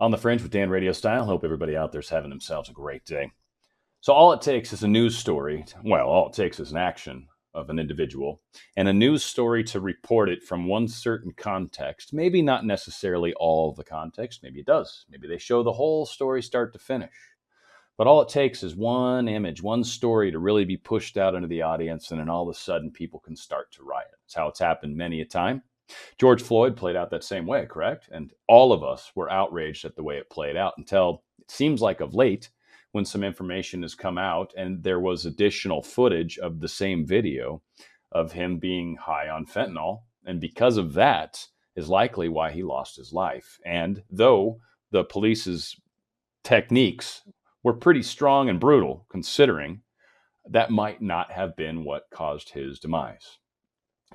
On the Fringe with Dan RadioStyle. Hope everybody out there's having themselves a great day. So all it takes is a news story. Well, all it takes is an action of an individual and a news story to report it from one certain context. Maybe not necessarily all the context. Maybe it does. Maybe they show the whole story start to finish. But all it takes is one image, one story to really be pushed out into the audience, and then all of a sudden people can start to riot. It's how it's happened many a time. George Floyd played out that same way, correct? And all of us were outraged at the way it played out until it seems like of late when some information has come out and there was additional footage of the same video of him being high on fentanyl. And because of that is likely why he lost his life. And though the police's techniques were pretty strong and brutal, considering that might not have been what caused his demise.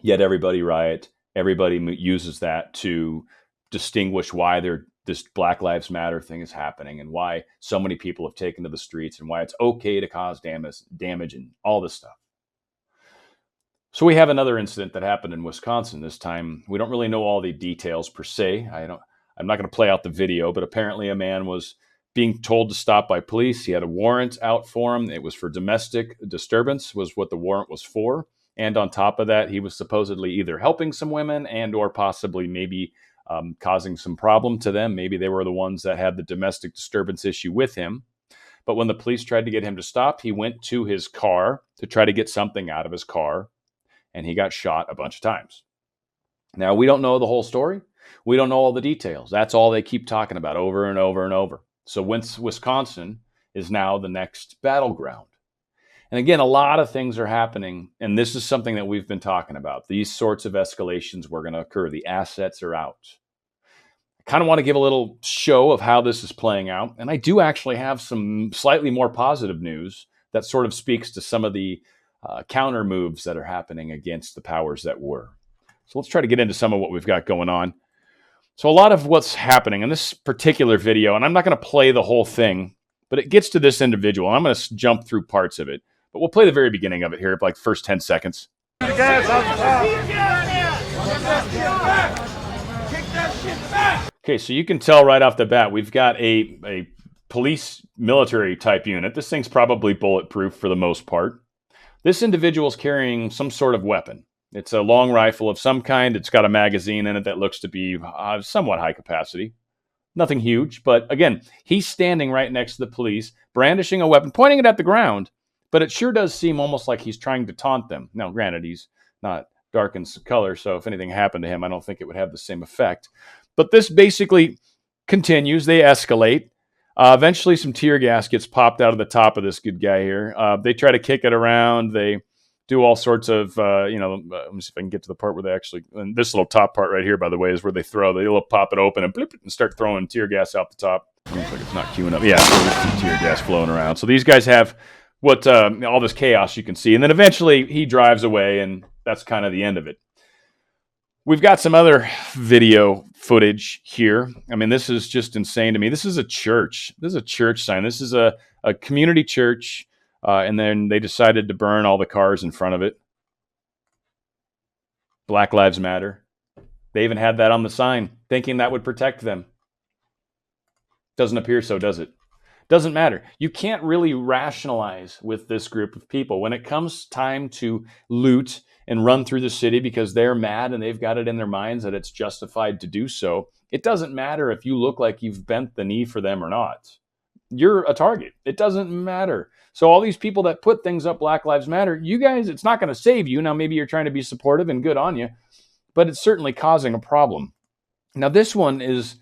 Yet everybody riot. Everybody uses that to distinguish why this Black Lives Matter thing is happening and why so many people have taken to the streets and why it's okay to cause damage and all this stuff. So we have another incident that happened in Wisconsin this time. We don't really know all the details per se. I'm not going to play out the video, but apparently a man was being told to stop by police. He had a warrant out for him. It was for domestic disturbance was what the warrant was for. And on top of that, he was supposedly either helping some women and or possibly maybe causing some problem to them. Maybe they were the ones that had the domestic disturbance issue with him. But when the police tried to get him to stop, he went to his car to try to get something out of his car, and he got shot a bunch of times. Now, we don't know the whole story. We don't know all the details. That's all they keep talking about over and over and over. So Wisconsin is now the next battleground. And again, a lot of things are happening, and this is something that we've been talking about. These sorts of escalations were going to occur. The assets are out. I kind of want to give a little show of how this is playing out, and I do actually have some slightly more positive news that sort of speaks to some of the counter moves that are happening against the powers that were. So let's try to get into some of what we've got going on. So a lot of what's happening in this particular video, and I'm not going to play the whole thing, but it gets to this individual, and I'm going to jump through parts of it. But we'll play the very beginning of it here, like the first 10 seconds. Okay, so you can tell right off the bat, we've got a police military type unit. This thing's probably bulletproof for the most part. This individual's carrying some sort of weapon. It's a long rifle of some kind. It's got a magazine in it that looks to be somewhat high capacity. Nothing huge, but again, he's standing right next to the police, brandishing a weapon, pointing it at the ground. But it sure does seem almost like he's trying to taunt them. Now, granted, he's not dark in color, so if anything happened to him, I don't think it would have the same effect. But this basically continues. They escalate. Eventually, some tear gas gets popped out of the top of this good guy here. They try to kick it around. They do all sorts of, let me see if I can get to the part where they actually, and this little top part right here, by the way, is where they'll pop it open and blip and start throwing tear gas out the top. Looks like it's not queuing up. Yeah, so there's some tear gas flowing around. So these guys have what all this chaos you can see. And then eventually he drives away, and that's kind of the end of it. We've got some other video footage here. I mean, this is just insane to me. This is a church. This is a church sign. This is a community church, and then they decided to burn all the cars in front of it. Black Lives Matter. They even had that on the sign, thinking that would protect them. Doesn't appear so, does it? Doesn't matter. You can't really rationalize with this group of people. When it comes time to loot and run through the city because they're mad and they've got it in their minds that it's justified to do so, it doesn't matter if you look like you've bent the knee for them or not. You're a target. It doesn't matter. So all these people that put things up, Black Lives Matter, you guys, it's not going to save you. Now, maybe you're trying to be supportive and good on you, but it's certainly causing a problem. Now, this is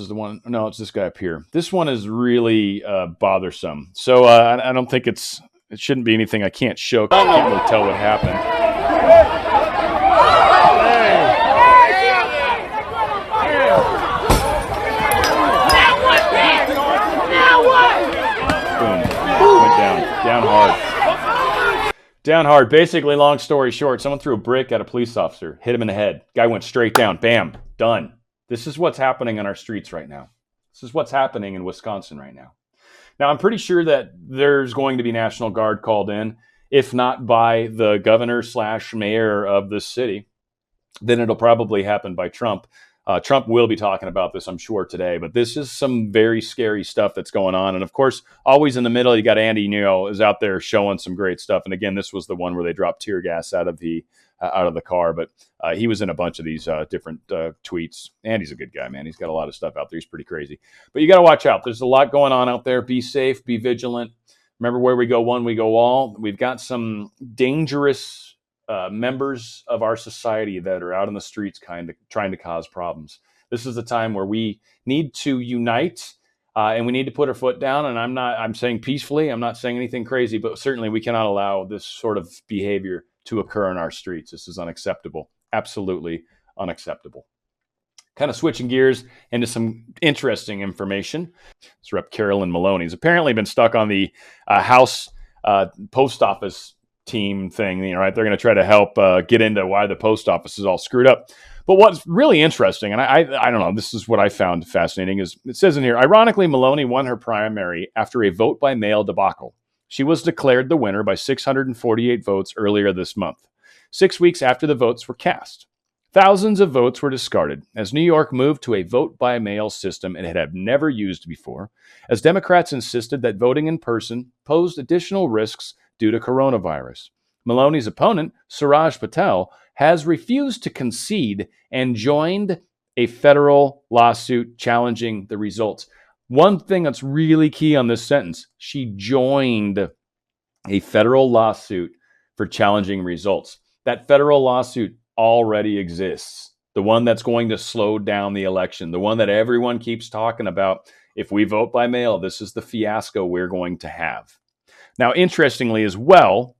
the one. No, it's this guy up here. This one is really bothersome. So I don't think it shouldn't be anything I can't show. I can't really tell what happened. Boom. Went down hard. Down hard. Basically, long story short, someone threw a brick at a police officer, hit him in the head. Guy went straight down. Bam. Done. This is what's happening on our streets right now. This is what's happening in Wisconsin right now. Now, I'm pretty sure that there's going to be National Guard called in, if not by the governor / mayor of this city, then it'll probably happen by Trump. Trump will be talking about this, I'm sure, today. But this is some very scary stuff that's going on. And of course, always in the middle, you got Andy, is out there showing some great stuff. And again, this was the one where they dropped tear gas out of the car. But he was in a bunch of these different tweets. Andy's a good guy, man. He's got a lot of stuff out there. He's pretty crazy. But you got to watch out. There's a lot going on out there. Be safe. Be vigilant. Remember, where we go one, we go all. We've got some dangerous members of our society that are out in the streets kind of trying to cause problems. This is a time where we need to unite and we need to put our foot down. And I'm saying peacefully, I'm not saying anything crazy, but certainly we cannot allow this sort of behavior to occur in our streets. This is unacceptable. Absolutely unacceptable. Kind of switching gears into some interesting information. This Rep. Carolyn Maloney's apparently been stuck on the House post office team thing, right? They're going to try to help get into why the post office is all screwed up. But what's really interesting, and I don't know, this is what I found fascinating, is it says in here, ironically, Maloney won her primary after a vote by mail debacle. She was declared the winner by 648 votes earlier this month, 6 weeks after the votes were cast. Thousands of votes were discarded as New York moved to a vote-by-mail system it had never used before, as Democrats insisted that voting in person posed additional risks due to coronavirus. Maloney's opponent, Suraj Patel, has refused to concede and joined a federal lawsuit challenging the results. One thing that's really key on this sentence, she joined a federal lawsuit for challenging results. That federal lawsuit already exists. The one that's going to slow down the election, the one that everyone keeps talking about. If we vote by mail, this is the fiasco we're going to have. Now, interestingly as well,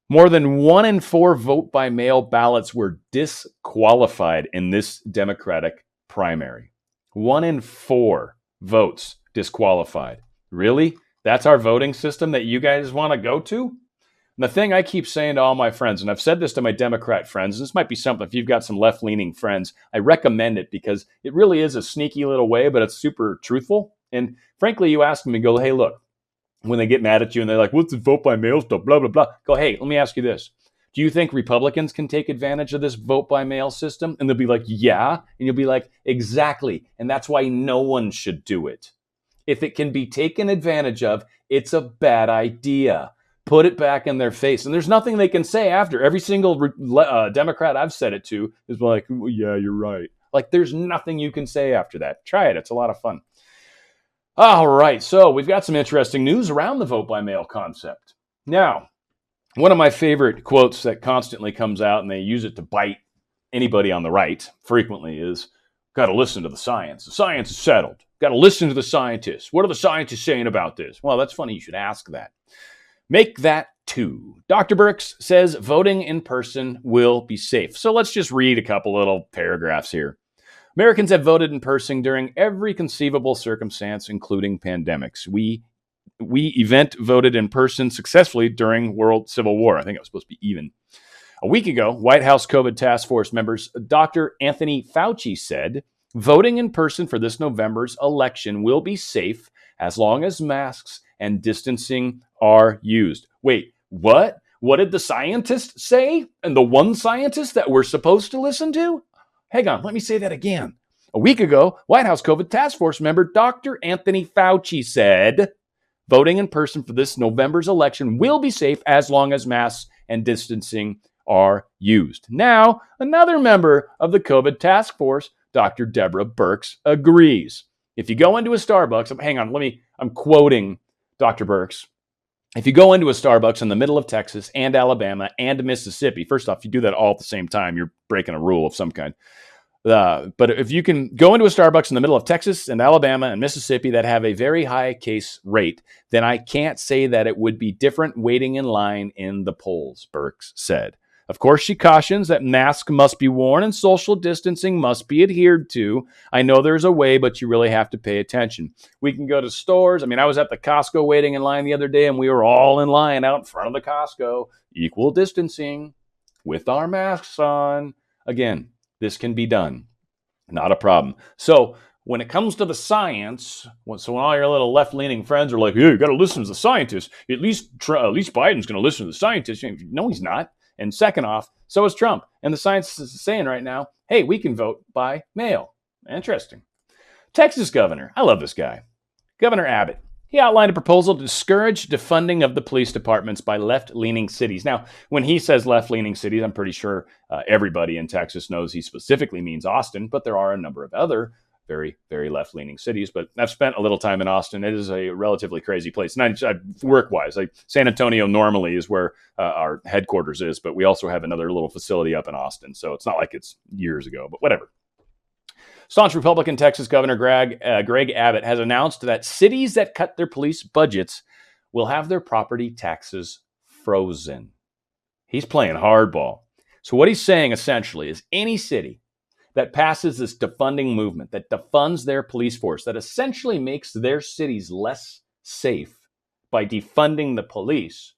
more than 1 in 4 vote-by-mail ballots were disqualified in this Democratic primary. 1 in 4 votes disqualified. Really? That's our voting system that you guys want to go to? And the thing I keep saying to all my friends, and I've said this to my Democrat friends, and this might be something, if you've got some left-leaning friends, I recommend it because it really is a sneaky little way, but it's super truthful. And frankly, you ask them and go, hey, look, when they get mad at you and they're like, what's the vote by mail stuff, blah, blah, blah. Go, hey, let me ask you this. Do you think Republicans can take advantage of this vote by mail system? And they'll be like, yeah. And you'll be like, exactly. And that's why no one should do it. If it can be taken advantage of, it's a bad idea. Put it back in their face. And there's nothing they can say after. Every single Democrat I've said it to is like, well, yeah, you're right. Like, there's nothing you can say after that. Try it. It's a lot of fun. All right, so we've got some interesting news around the vote-by-mail concept. Now, one of my favorite quotes that constantly comes out, and they use it to bite anybody on the right frequently, is, got to listen to the science. The science is settled. Got to listen to the scientists. What are the scientists saying about this? Well, that's funny. You should ask that. Make that 2. Dr. Birx says voting in person will be safe. So let's just read a couple little paragraphs here. Americans have voted in person during every conceivable circumstance, including pandemics. We event voted in person successfully during World Civil War. I think it was supposed to be even. A week ago, White House COVID task force members Dr. Anthony Fauci said, voting in person for this November's election will be safe as long as masks and distancing are used. Wait, what? What did the scientists say? And the one scientist that we're supposed to listen to? Hang on, let me say that again. A week ago, White House COVID task force member Dr. Anthony Fauci said, voting in person for this November's election will be safe as long as masks and distancing are used. Now, another member of the COVID task force, Dr. Deborah Birx, agrees. If you go into a Starbucks, hang on, I'm quoting Dr. Birx. If you go into a Starbucks in the middle of Texas and Alabama and Mississippi, first off, if you do that all at the same time, you're breaking a rule of some kind. But if you can go into a Starbucks in the middle of Texas and Alabama and Mississippi that have a very high case rate, then I can't say that it would be different waiting in line in the polls, Birx said. Of course, she cautions that masks must be worn and social distancing must be adhered to. I know there's a way, but you really have to pay attention. We can go to stores. I was at the Costco waiting in line the other day, and we were all in line out in front of the Costco, equal distancing with our masks on. Again, this can be done. Not a problem. So when it comes to the science, so when all your little left-leaning friends are like, yeah, you got to listen to the scientists. At least Biden's going to listen to the scientists. No, he's not. And second off, so is Trump. And the science is saying right now, hey, we can vote by mail. Interesting. Texas governor, I love this guy. Governor Abbott. He outlined a proposal to discourage defunding of the police departments by left-leaning cities. Now, when he says left-leaning cities, I'm pretty sure everybody in Texas knows he specifically means Austin, but there are a number of other very, very left-leaning cities. But I've spent a little time in Austin. It is a relatively crazy place. Not work-wise. San Antonio normally is where our headquarters is, but we also have another little facility up in Austin. So it's not like it's years ago, but whatever. Staunch Republican Texas Governor Greg Abbott has announced that cities that cut their police budgets will have their property taxes frozen. He's playing hardball. So what he's saying essentially is any city that passes this defunding movement, that defunds their police force, that essentially makes their cities less safe by defunding the police,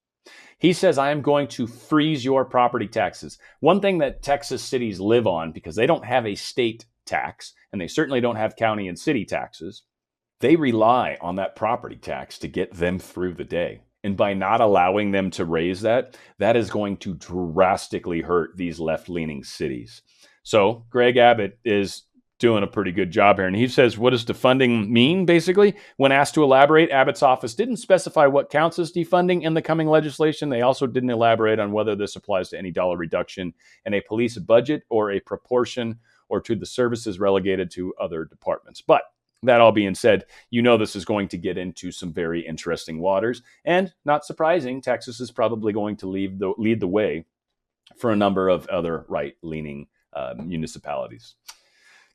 he says, I am going to freeze your property taxes. One thing that Texas cities live on, because they don't have a state tax, and they certainly don't have county and city taxes, they rely on that property tax to get them through the day. And by not allowing them to raise that, that is going to drastically hurt these left-leaning cities. So Greg Abbott is doing a pretty good job here. And he says, what does defunding mean, basically? When asked to elaborate, Abbott's office didn't specify what counts as defunding in the coming legislation. They also didn't elaborate on whether this applies to any dollar reduction in a police budget or a proportion or to the services relegated to other departments. But that all being said, you know this is going to get into some very interesting waters. And not surprising, Texas is probably going to lead the way for a number of other right-leaning municipalities.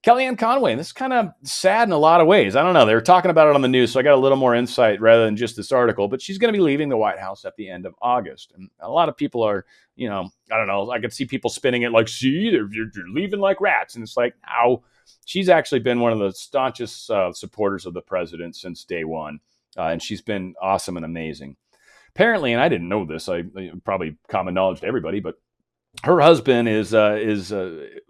Kellyanne Conway, this is kind of sad in a lot of ways. I don't know. They were talking about it on the news, so I got a little more insight rather than just this article. But she's going to be leaving the White House at the end of August. And a lot of people are, I don't know, I could see people spinning it like, see, you're leaving like rats. And it's like, ow. She's actually been one of the staunchest supporters of the president since day one. And she's been awesome and amazing. Apparently, and I didn't know this, I probably common knowledge to everybody, but her husband is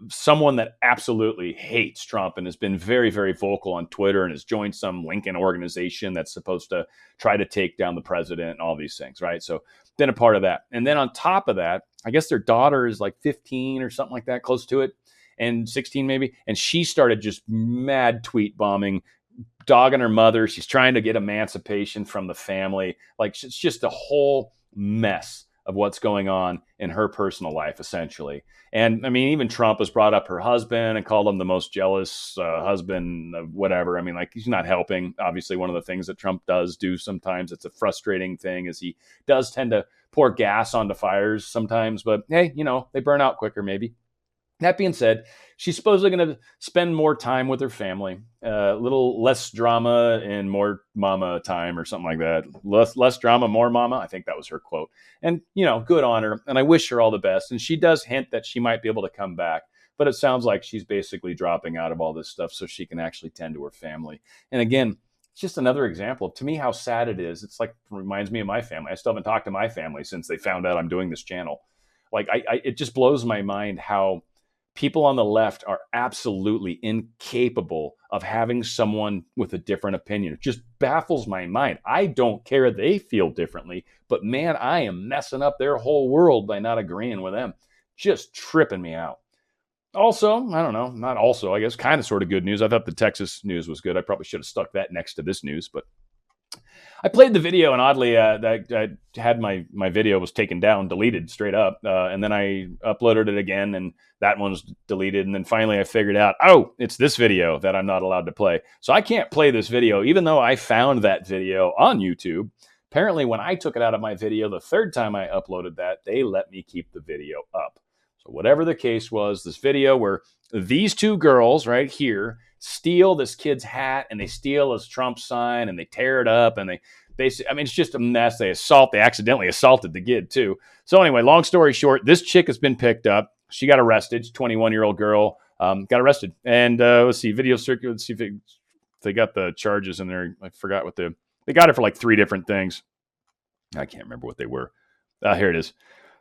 someone that absolutely hates Trump and has been very, very vocal on Twitter and has joined some Lincoln organization that's supposed to try to take down the president and all these things, right? So been a part of that. And then on top of that, I guess their daughter is like 15 or something like that, close to it, and 16 maybe. And she started just mad tweet bombing, dogging her mother. She's trying to get emancipation from the family. Like, it's just a whole mess of what's going on in her personal life, essentially. And I mean, even Trump has brought up her husband and called him the most jealous husband of whatever. I mean, like, he's not helping. Obviously, one of the things that Trump does do sometimes, it's a frustrating thing, is he does tend to pour gas onto fires sometimes. But hey, they burn out quicker maybe. That being said, she's supposedly going to spend more time with her family, a little less drama and more mama time or something like that. Less drama, more mama. I think that was her quote. And, good on her. And I wish her all the best. And she does hint that she might be able to come back. But it sounds like she's basically dropping out of all this stuff so she can actually tend to her family. And again, it's just another example of, to me, how sad it is. It's like, it reminds me of my family. I still haven't talked to my family since they found out I'm doing this channel. Like, it just blows my mind how people on the left are absolutely incapable of having someone with a different opinion. It just baffles my mind. I don't care they feel differently, but man, I am messing up their whole world by not agreeing with them. Just tripping me out. Also, I don't know, not also, I guess, kind of sort of good news. I thought the Texas news was good. I probably should have stuck that next to this news, but I played the video, and oddly, I had my video was taken down, deleted straight up, and then I uploaded it again, and that one was deleted. And then finally I figured out, it's this video that I'm not allowed to play. So I can't play this video, even though I found that video on YouTube. Apparently, when I took it out of my video the third time I uploaded that, they let me keep the video up. So whatever the case was, this video where these two girls right here steal this kid's hat and they steal his Trump sign and they tear it up and they basically, I mean, it's just a mess. They accidentally assaulted the kid too. So anyway, long story short, this chick has been picked up. She got arrested. 21-year-old girl got arrested. And let's see, video circuit. Let's see if they got the charges in there. I forgot what they got her for like 3 different things. I can't remember what they were. Here it is.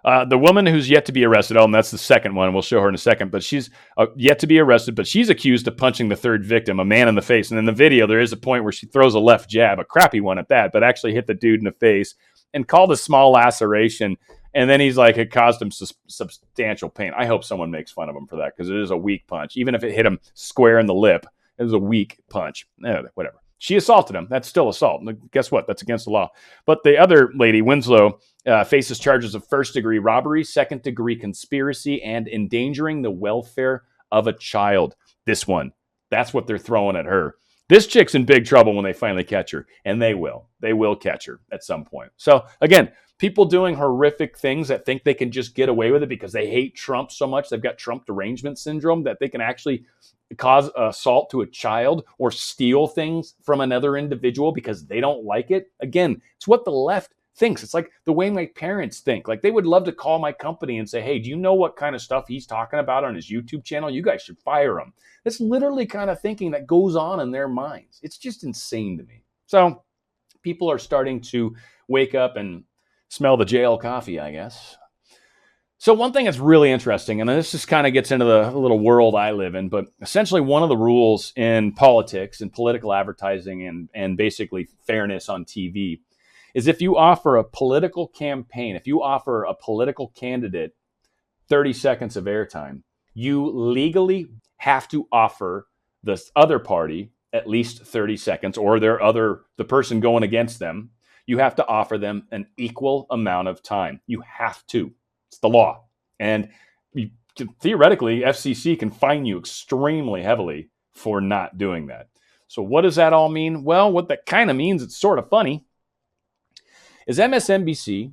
The woman who's yet to be arrested, and that's the second one. We'll show her in a second, but she's yet to be arrested, but she's accused of punching the third victim, a man in the face. And in the video, there is a point where she throws a left jab, a crappy one at that, but actually hit the dude in the face and called a small laceration And then he's like, it caused him substantial pain. I hope someone makes fun of him for that because it is a weak punch. Even if it hit him square in the lip, it was a weak punch. Whatever. She assaulted him. That's still assault. Guess what? That's against the law. But the other lady, Winslow, faces charges of first-degree robbery, second-degree conspiracy, and endangering the welfare of a child. This one, that's what they're throwing at her. This chick's in big trouble when they finally catch her, and they will. They will catch her at some point. So, again, people doing horrific things that think they can just get away with it because they hate Trump so much, they've got Trump derangement syndrome, that they can actually cause assault to a child or steal things from another individual because they don't like it. Again, it's what the left thinks. It's like the way my parents think. Like, they would love to call my company and say, hey, do you know what kind of stuff he's talking about on his YouTube channel? You guys should fire him. That's literally kind of thinking that goes on in their minds. It's just insane to me. So people are starting to wake up and smell the jail coffee, I guess. So one thing that's really interesting, and this just kind of gets into the little world I live in, but essentially one of the rules in politics and political advertising and basically fairness on TV is if you offer a political campaign, if you offer a political candidate 30 seconds of airtime, you legally have to offer the other party at least 30 seconds, or the person going against them, you have to offer them an equal amount of time. You have to. It's the law. And theoretically, FCC can fine you extremely heavily for not doing that. So what does that all mean? Well, what that kind of means, it's sort of funny, is MSNBC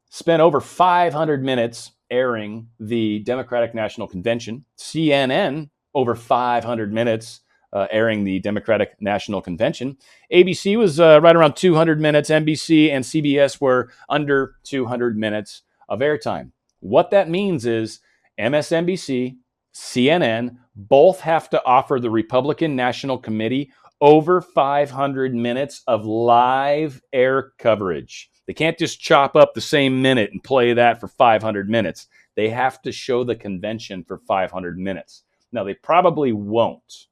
spent over 500 minutes airing the Democratic National Convention. CNN, over 500 minutes airing the Democratic National Convention. ABC was right around 200 minutes. NBC and CBS were under 200 minutes of airtime. What that means is MSNBC, CNN, both have to offer the Republican National Committee over 500 minutes of live air coverage. They can't just chop up the same minute and play that for 500 minutes. They have to show the convention for 500 minutes. Now, they probably won't,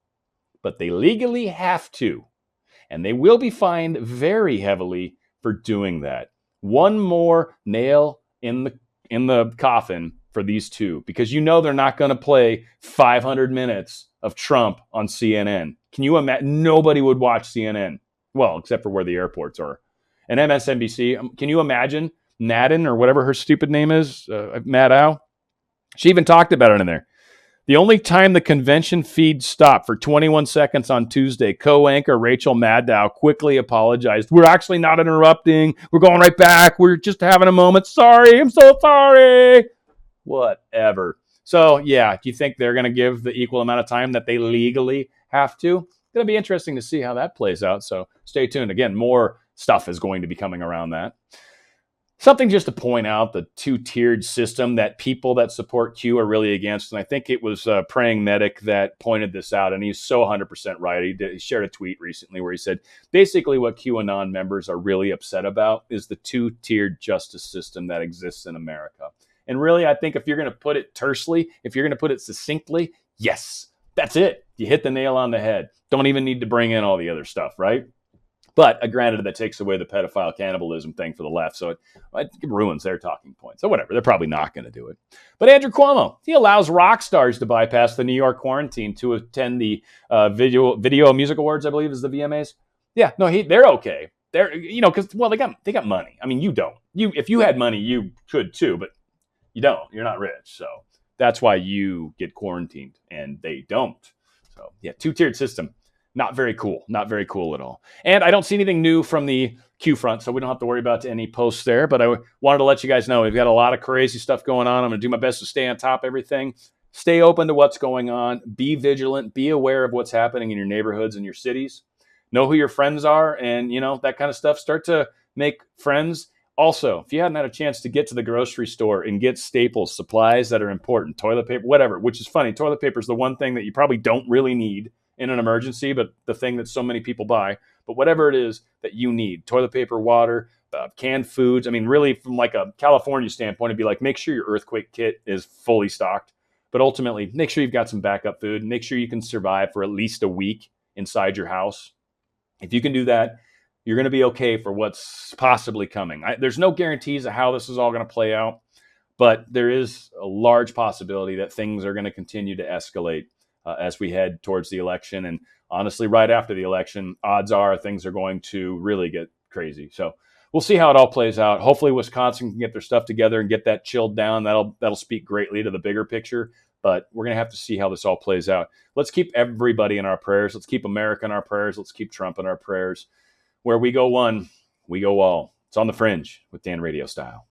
but they legally have to, and they will be fined very heavily for doing that. One more nail in the coffin for these two, because you know they're not going to play 500 minutes of Trump on CNN. Can you imagine? Nobody would watch CNN. Well, except for where the airports are. And MSNBC, can you imagine Madden or whatever her stupid name is, Maddow? She even talked about it in there. The only time the convention feed stopped for 21 seconds on Tuesday, co-anchor Rachel Maddow quickly apologized. We're actually not interrupting. We're going right back. We're just having a moment. Sorry. I'm so sorry. Whatever. So, yeah, do you think they're going to give the equal amount of time that they legally have to? It's going to be interesting to see how that plays out. So stay tuned. Again, more stuff is going to be coming around that. Something just to point out, the two-tiered system that people that support Q are really against. And I think it was Praying Medic that pointed this out. And he's so 100% right. He shared a tweet recently where he said, basically what QAnon members are really upset about is the two-tiered justice system that exists in America. And really, I think if you're going to put it tersely, if you're going to put it succinctly, yes, that's it. You hit the nail on the head. Don't even need to bring in all the other stuff, right? But granted, that takes away the pedophile cannibalism thing for the left, so it ruins their talking point. So whatever, they're probably not going to do it. But Andrew Cuomo, he allows rock stars to bypass the New York quarantine to attend the Video Music Awards, I believe is the VMAs. Yeah, no, they're okay. They're because they got money. I mean, you don't. If you had money, you could too, but you don't. You're not rich, so that's why you get quarantined, and they don't. So yeah, two-tiered system. Not very cool. Not very cool at all. And I don't see anything new from the Q front, so we don't have to worry about any posts there. But I wanted to let you guys know we've got a lot of crazy stuff going on. I'm going to do my best to stay on top of everything. Stay open to what's going on. Be vigilant. Be aware of what's happening in your neighborhoods and your cities. Know who your friends are and, that kind of stuff. Start to make friends. Also, if you hadn't had a chance to get to the grocery store and get staples, supplies that are important, toilet paper, whatever, which is funny. Toilet paper is the one thing that you probably don't really need in an emergency, but the thing that so many people buy. But whatever it is that you need, toilet paper, water, canned foods. I mean, really from like a California standpoint, it'd be like, make sure your earthquake kit is fully stocked. But ultimately, make sure you've got some backup food. Make sure you can survive for at least a week inside your house. If you can do that, you're going to be okay for what's possibly coming. There's no guarantees of how this is all going to play out, but there is a large possibility that things are going to continue to escalate as we head towards the election. And honestly, right after the election, odds are things are going to really get crazy. So we'll see how it all plays out. Hopefully Wisconsin can get their stuff together and get that chilled down. That'll speak greatly to the bigger picture, but we're going to have to see how this all plays out. Let's keep everybody in our prayers. Let's keep America in our prayers. Let's keep Trump in our prayers. Where we go one, we go all. It's on the Fringe with Dan RadioStyle.